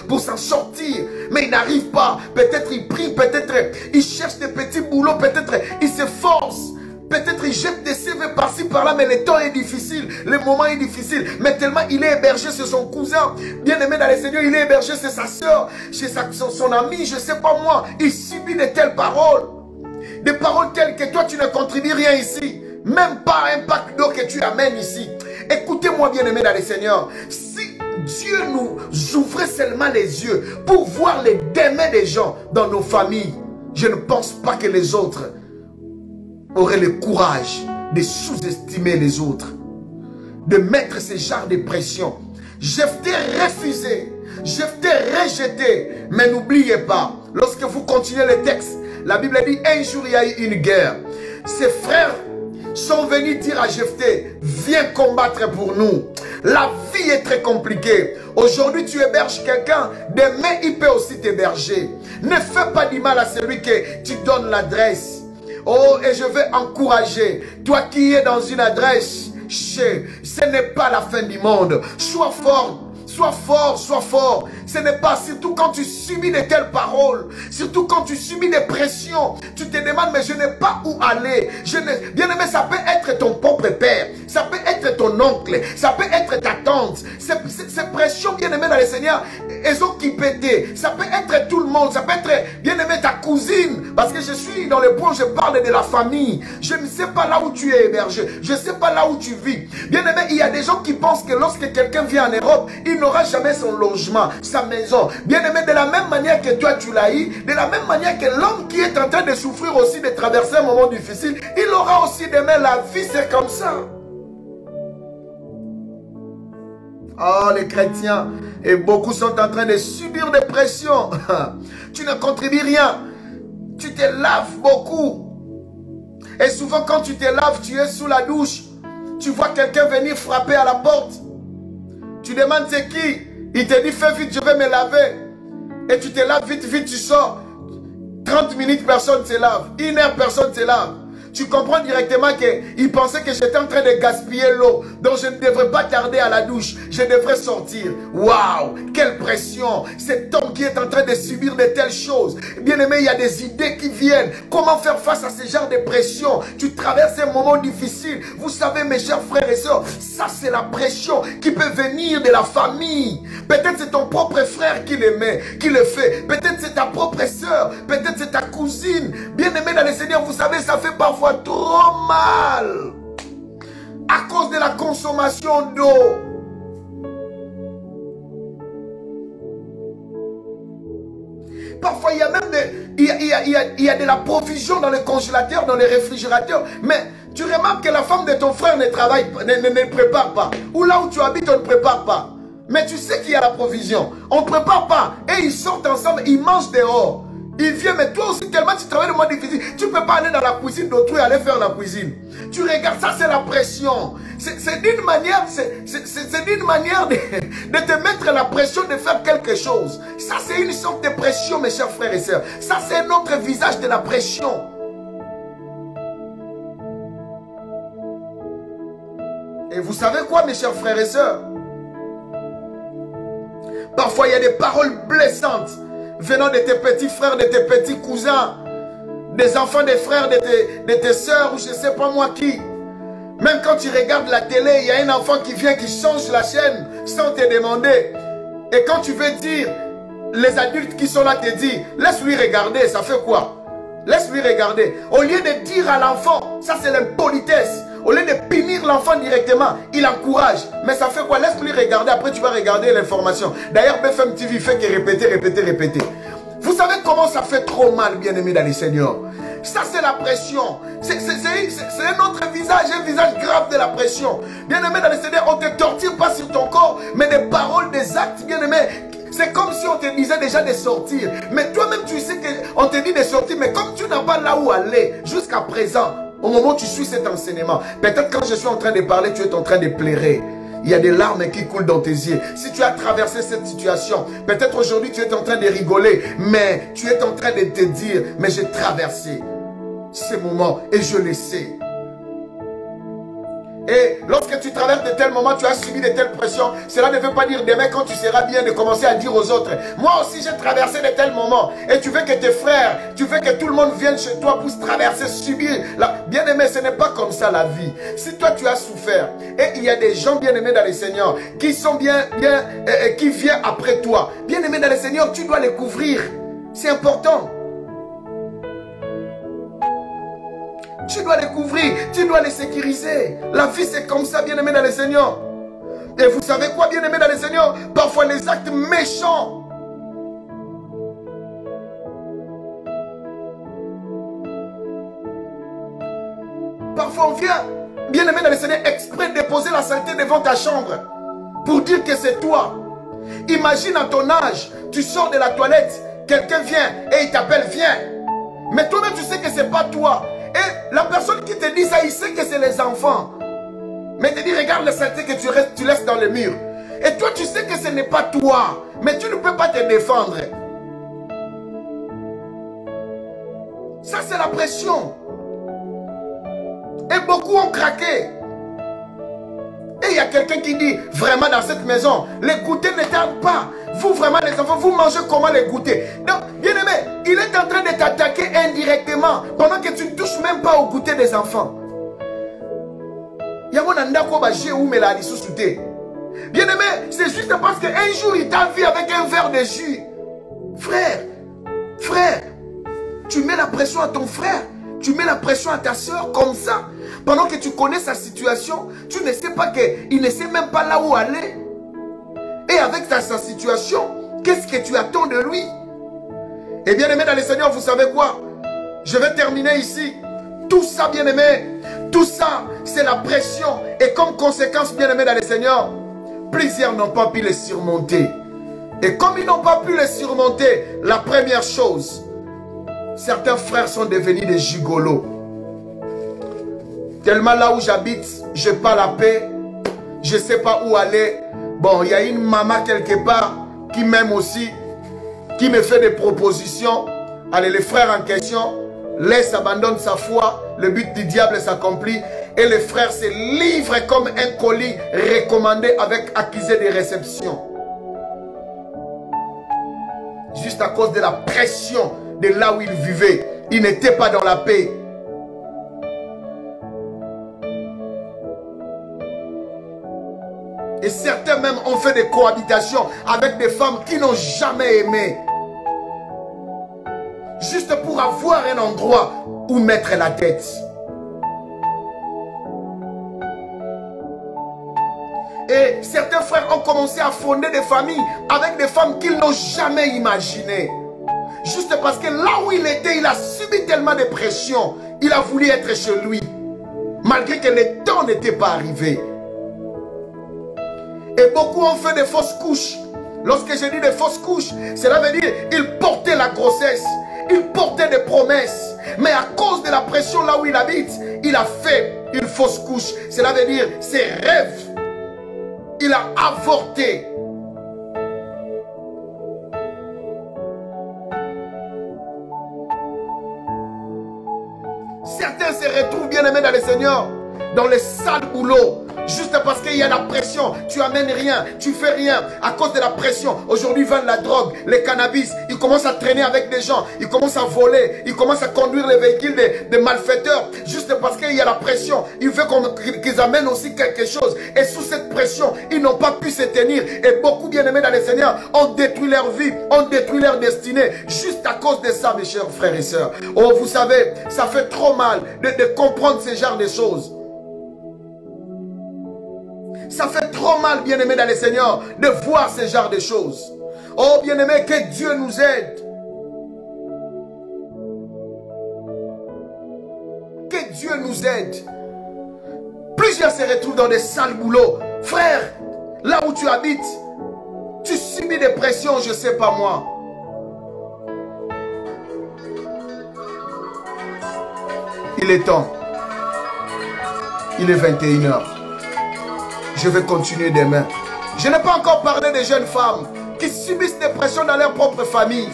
pour s'en sortir. Mais ils n'arrivent pas. Peut-être ils prient, peut-être ils cherchent des petits boulots, peut-être ils s'efforcent. Peut-être il jette des CV par-ci, par-là, mais le temps est difficile, le moment est difficile. Mais tellement il est hébergé chez son cousin, bien aimé dans le Seigneur, il est hébergé chez sa soeur, chez son ami, je ne sais pas moi. Il subit de telles paroles. Des paroles telles que toi tu ne contribues rien ici. Même pas un pack d'eau que tu amènes ici. Écoutez-moi bien aimé dans le Seigneur. Si Dieu nous ouvrait seulement les yeux pour voir les démons des gens dans nos familles, je ne pense pas que les autres aurait le courage de sous-estimer les autres, de mettre ce genre de pression. Jephthé refusé, Jephthé rejeté, mais n'oubliez pas, lorsque vous continuez le texte, la Bible dit un jour il y a eu une guerre. Ses frères sont venus dire à Jephthé, viens combattre pour nous. La vie est très compliquée. Aujourd'hui tu héberges quelqu'un, demain il peut aussi t'héberger. Ne fais pas du mal à celui que tu donnes l'adresse. Oh, et je vais encourager, toi qui es dans une adresse, ce n'est pas la fin du monde. Sois fort, sois fort, sois fort. Ce n'est pas, surtout quand tu subis de telles paroles, surtout quand tu subis des pressions, tu te demandes, mais je n'ai pas où aller. Bien aimé, ça peut être ton propre père, ça peut être ton oncle, ça peut être ta tante. Ces pressions, bien aimé dans le Seigneur, elles ont qui pété. Ça peut être tout le monde, ça peut être, bien aimé, ta cousine. Parce que je suis dans le point où je parle de la famille. Je ne sais pas là où tu es hébergé, je ne sais pas là où tu vis. Bien aimé, il y a des gens qui pensent que lorsque quelqu'un vient en Europe, il n'aura jamais son logement, sa maison. Bien aimé, de la même manière que toi tu l'as eu, de la même manière que l'homme qui est en train de souffrir aussi, de traverser un moment difficile, il aura aussi demain. La vie, c'est comme ça. Oh, les chrétiens, et beaucoup sont en train de subir des pressions. Tu ne contribues rien. Tu te laves beaucoup. Et souvent, quand tu te laves, tu es sous la douche. Tu vois quelqu'un venir frapper à la porte. Tu demandes c'est qui? Il te dit fais vite, je vais me laver. Et tu te laves vite, vite, tu sors. 30 minutes, personne ne se lave. 1 heure, personne ne se lave. Tu comprends directement qu'il pensait que j'étais en train de gaspiller l'eau. Donc je ne devrais pas tarder à la douche. Je devrais sortir. Waouh! Quelle pression! Cet homme qui est en train de subir de telles choses. Bien aimé, il y a des idées qui viennent. Comment faire face à ce genre de pression? Tu traverses un moment difficile. Vous savez, mes chers frères et sœurs, ça c'est la pression qui peut venir de la famille. Peut-être c'est ton propre frère qui le met, qui le fait. Peut-être c'est ta propre sœur. Peut-être c'est ta cousine. Bien aimé dans le Seigneur, vous savez, ça fait parfois trop mal à cause de la consommation d'eau. Parfois, il y a même il y a de la provision dans les congélateurs, dans les réfrigérateurs. Mais tu remarques que la femme de ton frère ne travaille, ne prépare pas. Ou là où tu habites, on ne prépare pas. Mais tu sais qu'il y a la provision. On ne prépare pas. Et ils sortent ensemble, ils mangent dehors. Il vient, mais toi aussi, tellement tu travailles de moment difficile, tu ne peux pas aller dans la cuisine d'autrui et aller faire la cuisine. Tu regardes, ça c'est la pression. C'est d'une manière, d'une manière de te mettre la pression de faire quelque chose. Ça c'est une sorte de pression, mes chers frères et sœurs. Ça c'est un autre visage de la pression. Et vous savez quoi, mes chers frères et sœurs? Parfois il y a des paroles blessantes venant de tes petits frères, de tes petits cousins, des enfants des frères, de tes soeurs, ou je ne sais pas moi qui. Même quand tu regardes la télé, il y a un enfant qui vient, qui change la chaîne sans te demander. Et quand tu veux dire, les adultes qui sont là te disent, laisse-lui regarder, ça fait quoi? Laisse-lui regarder. Au lieu de dire à l'enfant, ça c'est l'impolitesse. Au lieu de punir l'enfant directement, il encourage. Mais ça fait quoi? Laisse-lui regarder, après tu vas regarder l'information. D'ailleurs, BFM TV fait que répéter, répéter, répéter. Vous savez comment ça fait trop mal, bien-aimé dans les seigneurs? Ça, c'est la pression. C'est un autre visage, un visage grave de la pression. Bien-aimé dans les seigneurs, on ne te torture pas sur ton corps, mais des paroles, des actes, bien-aimé. C'est comme si on te disait déjà de sortir. Mais toi-même, tu sais qu'on te dit de sortir, mais comme tu n'as pas là où aller jusqu'à présent, au moment où tu suis cet enseignement, peut-être quand je suis en train de parler, tu es en train de pleurer. Il y a des larmes qui coulent dans tes yeux. Si tu as traversé cette situation, peut-être aujourd'hui tu es en train de rigoler, mais tu es en train de te dire, mais j'ai traversé ces moments et je le sais. Et lorsque tu traverses de tels moments, tu as subi de telles pressions. Cela ne veut pas dire demain quand tu seras bien de commencer à dire aux autres. Moi aussi j'ai traversé de tels moments. Et tu veux que tes frères, tu veux que tout le monde vienne chez toi pour traverser, subir. Bien aimé, ce n'est pas comme ça la vie. Si toi tu as souffert, et il y a des gens bien aimés dans le Seigneur, qui sont qui viennent après toi. Bien aimé dans le Seigneur, tu dois les couvrir. C'est important. Tu dois les couvrir, tu dois les sécuriser. La vie c'est comme ça, bien aimé dans le Seigneur. Et vous savez quoi, bien aimé dans le Seigneur? Parfois les actes méchants. Parfois on vient, bien aimé dans le Seigneur, exprès déposer la saleté devant ta chambre. Pour dire que c'est toi. Imagine à ton âge, tu sors de la toilette, quelqu'un vient et il t'appelle, viens. Mais toi-même tu sais que c'est pas toi. Et la personne qui te dit ça, il sait que c'est les enfants. Mais te dit, regarde la saleté que tu laisses dans le mur. Et toi, tu sais que ce n'est pas toi. Mais tu ne peux pas te défendre. Ça, c'est la pression. Et beaucoup ont craqué. Et il y a quelqu'un qui dit, vraiment dans cette maison, les goûters ne tardent pas. Vous, vraiment, les enfants, vous mangez comment les goûters? Donc, bien aimé, il est en train de t'attaquer indirectement pendant que tu ne touches même pas au goûter des enfants. Bien aimé, c'est juste parce qu'un jour, il t'a vu avec un verre de jus. Frère, tu mets la pression à ton frère. Tu mets la pression à ta soeur comme ça. Pendant que tu connais sa situation, tu ne sais pas qu'il ne sait même pas là où aller. Et avec sa situation, qu'est-ce que tu attends de lui? Et bien aimé dans le Seigneur, vous savez quoi? Je vais terminer ici. Tout ça, bien aimé, tout ça, c'est la pression. Et comme conséquence, bien aimé dans le Seigneur, plusieurs n'ont pas pu les surmonter. Et comme ils n'ont pas pu les surmonter, la première chose, certains frères sont devenus des gigolos. Tellement là où j'habite, je n'ai pas la paix. Je ne sais pas où aller. Bon, il y a une maman quelque part qui m'aime aussi, qui me fait des propositions. Allez, les frères en question, laisse, abandonne sa foi. Le but du diable s'accomplit. Et les frères se livrent comme un colis recommandé avec accusé de réception. Juste à cause de la pression de là où ils vivaient. Ils n'étaient pas dans la paix. Et certains même ont fait des cohabitations avec des femmes qui n'ont jamais aimé. Juste pour avoir un endroit où mettre la tête. Et certains frères ont commencé à fonder des familles avec des femmes qu'ils n'ont jamais imaginées. Juste parce que là où il était, il a subi tellement de pression. Il a voulu être chez lui. Malgré que le temps n'était pas arrivé. Et beaucoup ont fait des fausses couches. Lorsque je dis des fausses couches, cela veut dire qu'ils portaient la grossesse. Ils portaient des promesses. Mais à cause de la pression là où il habite, il a fait une fausse couche. Cela veut dire ses rêves. Il a avorté. Certains se retrouvent bien aimés dans le Seigneur, dans les sales boulots. Juste parce qu'il y a la pression, tu amènes rien, tu fais rien. À cause de la pression, aujourd'hui ils vendent la drogue, le cannabis. Ils commencent à traîner avec des gens, ils commencent à voler, ils commencent à conduire les véhicules des malfaiteurs. Juste parce qu'il y a la pression, ils veulent qu'ils amènent aussi quelque chose. Et sous cette pression, ils n'ont pas pu se tenir. Et beaucoup bien aimés dans le Seigneur ont détruit leur vie, ont détruit leur destinée. Juste à cause de ça, mes chers frères et sœurs. Oh, vous savez, ça fait trop mal de comprendre ce genre de choses. Ça fait trop mal, bien-aimé dans le Seigneur, de voir ce genre de choses. Oh, bien-aimé, que Dieu nous aide. Que Dieu nous aide. Plusieurs se retrouvent dans des sales boulots. Frère, là où tu habites, tu subis des pressions, je ne sais pas moi. Il est temps. Il est 21 h. Je vais continuer demain. Je n'ai pas encore parlé des jeunes femmes qui subissent des pressions dans leur propre famille.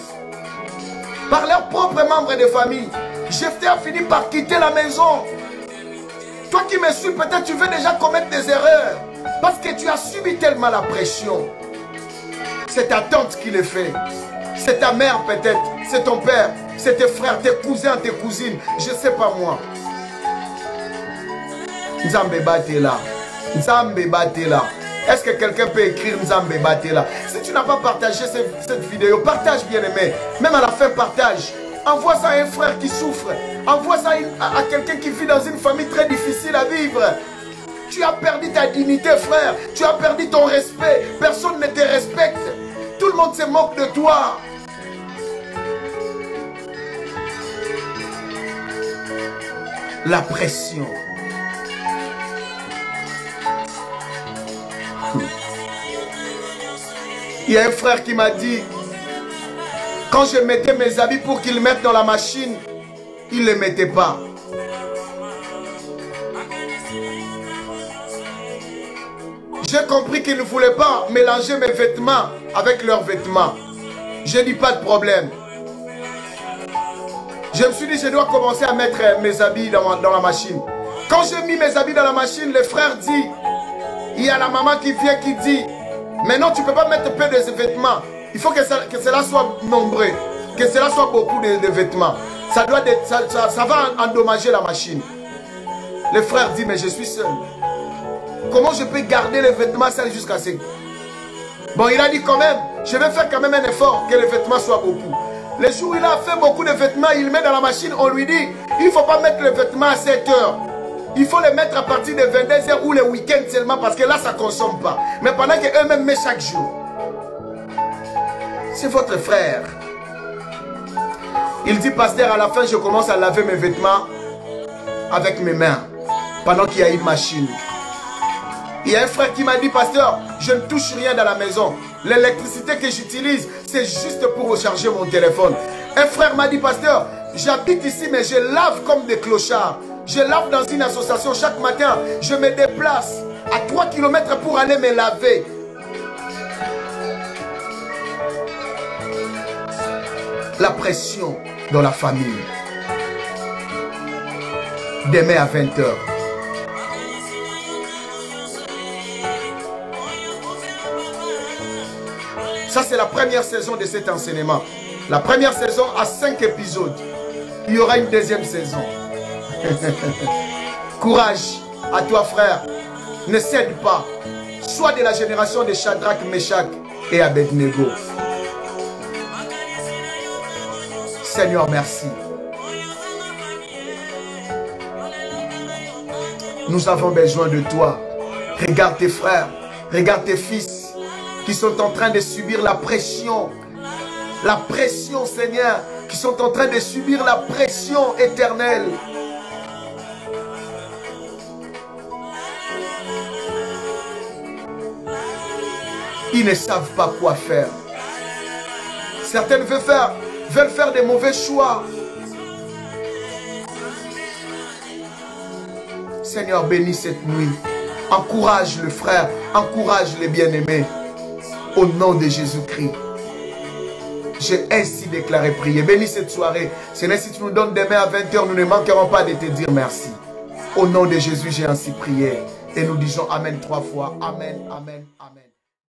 Par leurs propres membres de famille. Jephthé a fini par quitter la maison. Toi qui me suis, peut-être tu veux déjà commettre des erreurs. Parce que tu as subi tellement la pression. C'est ta tante qui le fait. C'est ta mère peut-être. C'est ton père. C'est tes frères, tes cousins, tes cousines. Je ne sais pas moi. Nzambe Batela. Nzambe Batela. Est-ce que quelqu'un peut écrire Nzambe Batela? Si tu n'as pas partagé cette vidéo, partage bien aimé. Même à la fin, partage. Envoie ça à un frère qui souffre. Envoie ça à quelqu'un qui vit dans une famille très difficile à vivre. Tu as perdu ta dignité, frère. Tu as perdu ton respect. Personne ne te respecte. Tout le monde se moque de toi. La pression. Il y a un frère qui m'a dit, quand je mettais mes habits pour qu'ils mettent dans la machine, il ne les mettait pas. J'ai compris qu'ils ne voulaient pas mélanger mes vêtements avec leurs vêtements. Je dis pas de problème. Je me suis dit, je dois commencer à mettre mes habits dans la machine. Quand j'ai mis mes habits dans la machine, le frère dit, il y a la maman qui vient qui dit, mais non, tu ne peux pas mettre peu de vêtements. Il faut que cela soit nombreux, que cela soit beaucoup de vêtements. Ça va endommager la machine. Le frère dit, mais je suis seul. Comment je peux garder les vêtements sales jusqu'à ce... Bon, il a dit quand même, je vais faire quand même un effort que les vêtements soient beaucoup. Le jour où il a fait beaucoup de vêtements, il met dans la machine, on lui dit, il ne faut pas mettre les vêtements à 7 heures. Il faut les mettre à partir de 22 heures ou le week-end seulement parce que là, ça ne consomme pas. Mais pendant qu'eux-mêmes mettent chaque jour. C'est votre frère. Il dit, pasteur, à la fin, je commence à laver mes vêtements avec mes mains. Pendant qu'il y a une machine. Il y a un frère qui m'a dit, pasteur, je ne touche rien dans la maison. L'électricité que j'utilise, c'est juste pour recharger mon téléphone. Un frère m'a dit, pasteur, j'habite ici, mais je lave comme des clochards. Je lave dans une association chaque matin. Je me déplace à 3 km pour aller me laver. La pression dans la famille. Demain à 20 h. Ça, c'est la première saison de cet enseignement. La première saison a 5 épisodes. Il y aura une deuxième saison. Courage à toi, frère. Ne cède pas. Sois de la génération de Shadrach, Meshach et Abednego. Seigneur, merci. Nous avons besoin de toi. Regarde tes frères, regarde tes fils qui sont en train de subir la pression. La pression, Seigneur, qui sont en train de subir la pression éternelle. Ils ne savent pas quoi faire. Certaines veulent faire des mauvais choix. Seigneur, bénis cette nuit. Encourage le frère, encourage les bien-aimés. Au nom de Jésus-Christ. J'ai ainsi déclaré prier. Bénis cette soirée. Seigneur, si tu nous donnes demain à 20 h, nous ne manquerons pas de te dire merci. Au nom de Jésus, j'ai ainsi prié. Et nous disons Amen 3 fois. Amen, Amen, Amen.